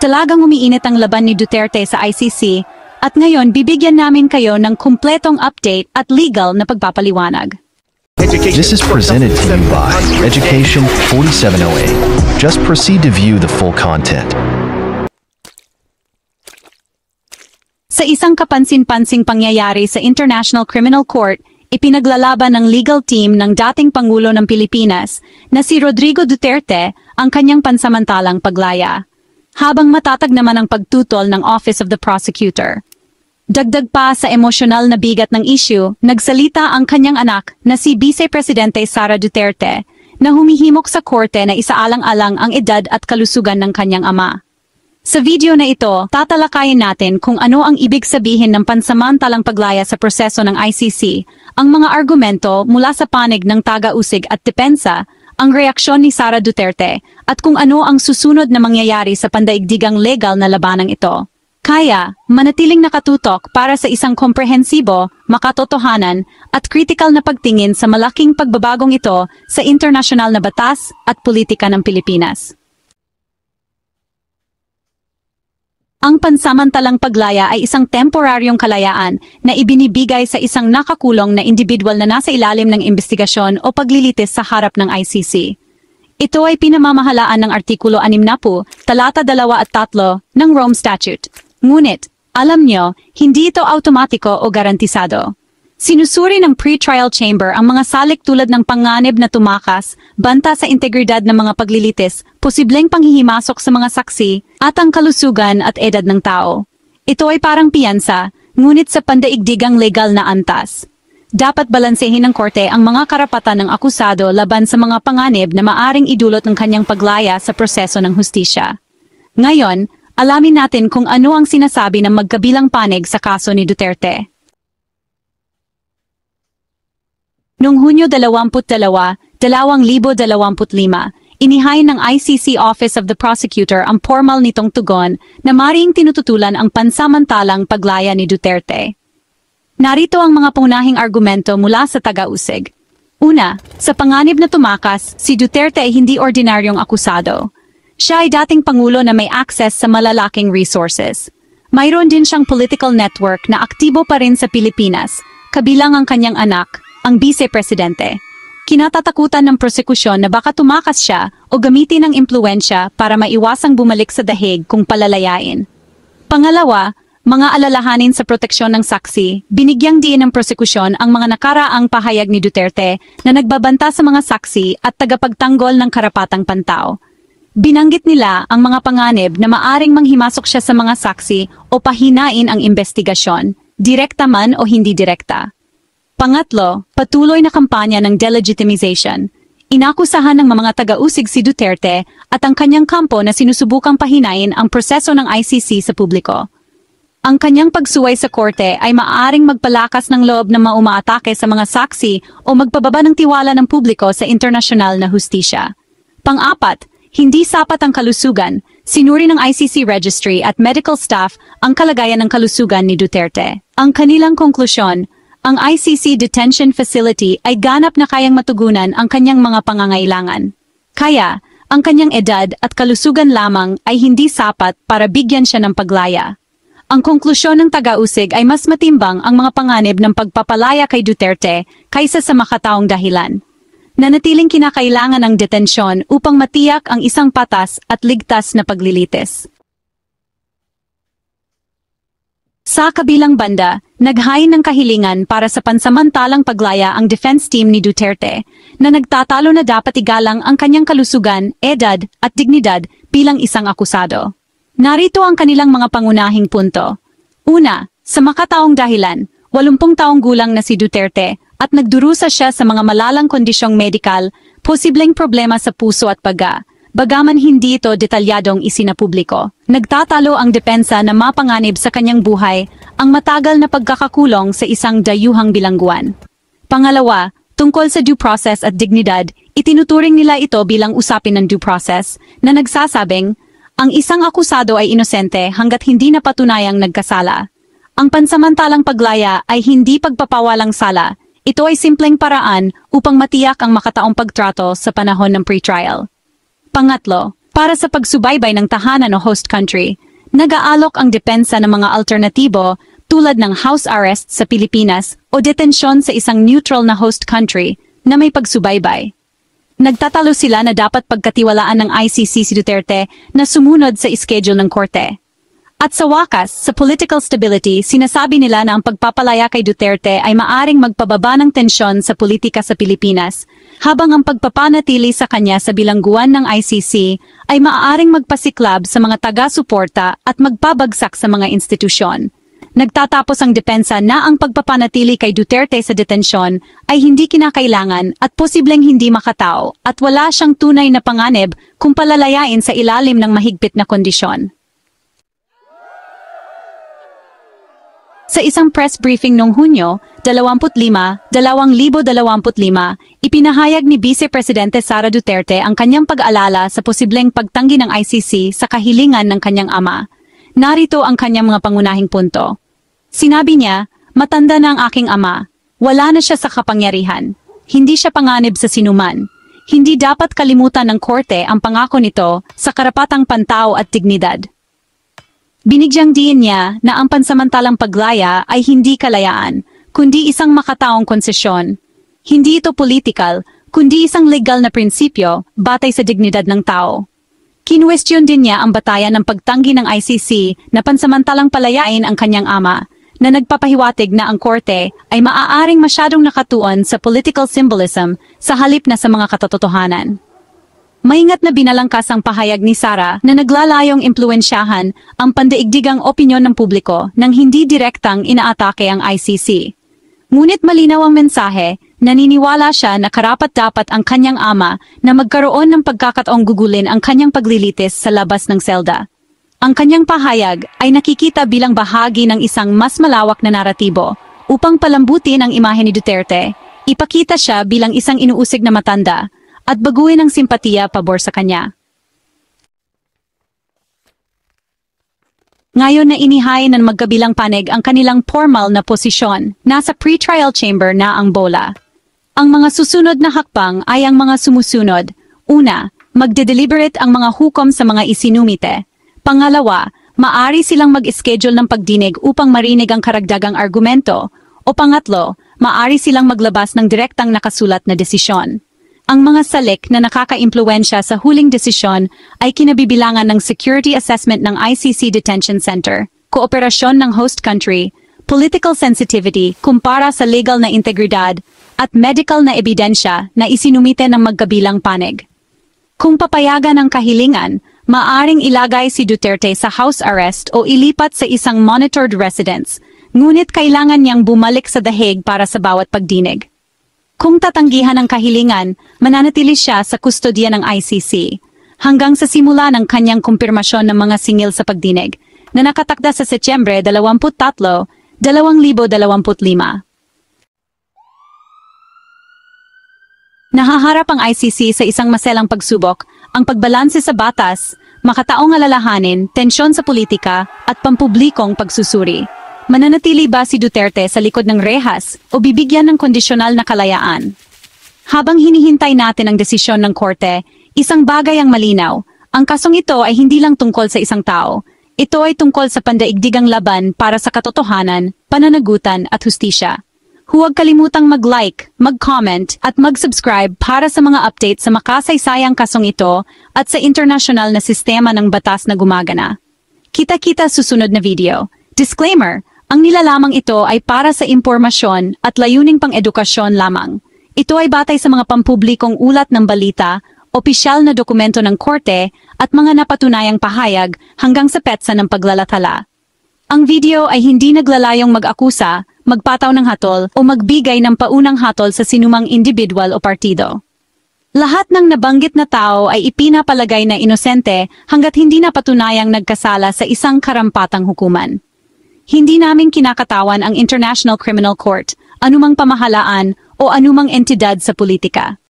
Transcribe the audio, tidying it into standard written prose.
Talagang umiinit ang laban ni Duterte sa ICC at ngayon bibigyan namin kayo ng kumpletong update at legal na pagpapaliwanag. This is presented to you by Education 4708. Just proceed to view the full content. Sa isang kapansin-pansing pangyayari sa International Criminal Court, ipinaglalaban ng legal team ng dating Pangulo ng Pilipinas na si Rodrigo Duterte ang kanyang pansamantalang paglaya, habang matatag naman ang pagtutol ng Office of the Prosecutor. Dagdag pa sa emosyonal na bigat ng issue, nagsalita ang kanyang anak na si Vice Presidente Sara Duterte na humihimok sa korte na isaalang-alang ang edad at kalusugan ng kanyang ama. Sa video na ito, tatalakayin natin kung ano ang ibig sabihin ng pansamantalang paglaya sa proseso ng ICC, ang mga argumento mula sa panig ng taga-usig at depensa, ang reaksyon ni Sara Duterte, at kung ano ang susunod na mangyayari sa pandaigdigang legal na labanang ito. Kaya, manatiling nakatutok para sa isang komprehensibo, makatotohanan, at critical na pagtingin sa malaking pagbabagong ito sa internasyonal na batas at politika ng Pilipinas. Ang pansamantalang paglaya ay isang temporaryong kalayaan na ibinibigay sa isang nakakulong na individual na nasa ilalim ng investigasyon o paglilitis sa harap ng ICC. Ito ay pinamamahalaan ng Artikulo 60, Talata 2 at 3 ng Rome Statute. Ngunit, alam nyo, hindi ito automatiko o garantisado. Sinusuri ng pre-trial chamber ang mga salik tulad ng panganib na tumakas, banta sa integridad ng mga paglilitis, posibleng panghihimasok sa mga saksi, at ang kalusugan at edad ng tao. Ito ay parang piyansa, ngunit sa pandaigdigang legal na antas. Dapat balansehin ng korte ang mga karapatan ng akusado laban sa mga panganib na maaring idulot ng kanyang paglaya sa proseso ng hustisya. Ngayon, alamin natin kung ano ang sinasabi ng magkabilang panig sa kaso ni Duterte. Noong Hunyo 22, 2025, inihain ng ICC Office of the Prosecutor ang formal nitong tugon na maring tinututulan ang pansamantalang paglaya ni Duterte. Narito ang mga pangunahing argumento mula sa taga-usig. Una, sa panganib na tumakas, si Duterte ay hindi ordinaryong akusado. Siya ay dating Pangulo na may access sa malalaking resources. Mayroon din siyang political network na aktibo pa rin sa Pilipinas, kabilang ang kanyang anak, ang Vice Presidente. Kinatatakutan ng prosekusyon na baka tumakas siya o gamitin ng impluensya para maiwasang bumalik sa dahig kung palalayain. Pangalawa, mga alalahanin sa proteksyon ng saksi, binigyang diin ng prosekusyon ang mga nakaraang pahayag ni Duterte na nagbabanta sa mga saksi at tagapagtanggol ng karapatang pantao. Binanggit nila ang mga panganib na maaring manghimasok siya sa mga saksi o pahinain ang investigasyon, direkta man o hindi direkta. Pangatlo, patuloy na kampanya ng delegitimization. Inakusahan ng mga taga-usig si Duterte at ang kanyang kampo na sinusubukang pahinain ang proseso ng ICC sa publiko. Ang kanyang pagsuway sa korte ay maaaring magpalakas ng loob na umaatake sa mga saksi o magpababa ng tiwala ng publiko sa internasyonal na hustisya. Pang-apat, hindi sapat ang kalusugan. Sinuri ng ICC registry at medical staff ang kalagayan ng kalusugan ni Duterte. Ang kanilang konklusyon, ang ICC detention facility ay ganap na kayang matugunan ang kanyang mga pangangailangan. Kaya, ang kanyang edad at kalusugan lamang ay hindi sapat para bigyan siya ng paglaya. Ang konklusyon ng taga-usig ay mas matimbang ang mga panganib ng pagpapalaya kay Duterte kaysa sa makataong dahilan. Nanatiling kinakailangan ng detensyon upang matiyak ang isang patas at ligtas na paglilitis. Sa kabilang banda, naghain ng kahilingan para sa pansamantalang paglaya ang defense team ni Duterte na nagtatalo na dapat igalang ang kanyang kalusugan, edad at dignidad bilang isang akusado. Narito ang kanilang mga pangunahing punto. Una, sa makataong dahilan, 80 taong gulang na si Duterte at nagdurusa siya sa mga malalang kondisyong medikal, posibleng problema sa puso at baga. Bagaman hindi ito detalyadong isinapubliko, nagtatalo ang depensa na mapanganib sa kanyang buhay ang matagal na pagkakakulong sa isang dayuhang bilangguan. Pangalawa, tungkol sa due process at dignidad, itinuturing nila ito bilang usapin ng due process na nagsasabing, ang isang akusado ay inosente hanggat hindi napatunayang nagkasala. Ang pansamantalang paglaya ay hindi pagpapawalang sala, ito ay simpleng paraan upang matiyak ang makataong pagtrato sa panahon ng pre-trial. Pangatlo, Para sa pagsubaybay ng tahanan o host country, nag-aalok ang depensa ng mga alternatibo tulad ng house arrest sa Pilipinas o detensyon sa isang neutral na host country na may pagsubaybay. Nagtatalo sila na dapat pagkatiwalaan ng ICC si Duterte na sumunod sa schedule ng korte. At sa wakas, sa political stability, sinasabi nila na ang pagpapalaya kay Duterte ay maaring magpababa ng tensyon sa politika sa Pilipinas, habang ang pagpapanatili sa kanya sa bilangguan ng ICC ay maaaring magpasiklab sa mga taga-suporta at magpabagsak sa mga institusyon. Nagtatapos ang depensa na ang pagpapanatili kay Duterte sa detensyon ay hindi kinakailangan at posibleng hindi makatao at wala siyang tunay na panganib kung palalayain sa ilalim ng mahigpit na kondisyon. Sa isang press briefing noong Hunyo 25, 2025, ipinahayag ni Vice Presidente Sara Duterte ang kanyang pag-aalala sa posibleng pagtanggi ng ICC sa kahilingan ng kanyang ama. Narito ang kanyang mga pangunahing punto. Sinabi niya, "Matanda na ang aking ama. Wala na siya sa kapangyarihan. Hindi siya panganib sa sinuman. Hindi dapat kalimutan ng korte ang pangako nito sa karapatang pantao at dignidad." Binigyang diin niya na ang pansamantalang paglaya ay hindi kalayaan, kundi isang makataong konsesyon. Hindi ito political, kundi isang legal na prinsipyo batay sa dignidad ng tao. Kinwestiyon din niya ang batayan ng pagtanggi ng ICC na pansamantalang palayain ang kanyang ama, na nagpapahiwatig na ang korte ay maaaring masyadong nakatuon sa political symbolism sa halip na sa mga katotohanan. Maingat na binalangkas ang pahayag ni Sara na naglalayong impluensyahan ang pandaigdigang opinyon ng publiko nang hindi direktang inaatake ang ICC. Ngunit malinaw ang mensahe, naniniwala siya na karapat-dapat ang kanyang ama na magkaroon ng pagkakataong gugulin ang kanyang paglilitis sa labas ng selda. Ang kanyang pahayag ay nakikita bilang bahagi ng isang mas malawak na naratibo upang palambutin ang imahe ni Duterte, ipakita siya bilang isang inuusig na matanda, at baguhin ang simpatiya pabor sa kanya. Ngayon na inihain ng magkabilang panig ang kanilang formal na posisyon, nasa pre-trial chamber na ang bola. Ang mga susunod na hakbang ay ang mga sumusunod. Una, magde-deliberate ang mga hukom sa mga isinumite. Pangalawa, maari silang mag-schedule ng pagdinig upang marinig ang karagdagang argumento. O pangatlo, maari silang maglabas ng direktang nakasulat na desisyon. Ang mga salik na nakaka-impluwensya sa huling desisyon ay kinabibilangan ng security assessment ng ICC Detention Center, kooperasyon ng host country, political sensitivity kumpara sa legal na integridad, at medical na ebidensya na isinumite ng magkabilang panig. Kung papayagan ang kahilingan, maaring ilagay si Duterte sa house arrest o ilipat sa isang monitored residence, ngunit kailangan niyang bumalik sa The Hague para sa bawat pagdinig. Kung tatanggihan ang kahilingan, mananatili siya sa kustodiya ng ICC, hanggang sa simula ng kanyang kumpirmasyon ng mga singil sa pagdinig, na nakatakda sa Setyembre 23, 2025. Nahaharap ang ICC sa isang maselang pagsubok, ang pagbalanse sa batas, makataong alalahanin, tensyon sa politika, at pampublikong pagsusuri. Mananatili ba si Duterte sa likod ng rehas o bibigyan ng kondisyonal na kalayaan? Habang hinihintay natin ang desisyon ng korte, isang bagay ang malinaw. Ang kasong ito ay hindi lang tungkol sa isang tao. Ito ay tungkol sa pandaigdigang laban para sa katotohanan, pananagutan at hustisya. Huwag kalimutang mag-like, mag-comment at mag-subscribe para sa mga update sa makasaysayang kasong ito at sa internasyonal na sistema ng batas na gumagana. Kita-kita susunod na video. Disclaimer: ang nilalamang ito ay para sa impormasyon at layuning pang-edukasyon lamang. Ito ay batay sa mga pampublikong ulat ng balita, opisyal na dokumento ng korte, at mga napatunayang pahayag hanggang sa petsa ng paglalathala. Ang video ay hindi naglalayong mag-akusa, magpataw ng hatol o magbigay ng paunang hatol sa sinumang individual o partido. Lahat ng nabanggit na tao ay ipinapalagay na inosente hanggat hindi napatunayang nagkasala sa isang karampatang hukuman. Hindi namin kinakatawan ang International Criminal Court, anumang pamahalaan o anumang entidad sa politika.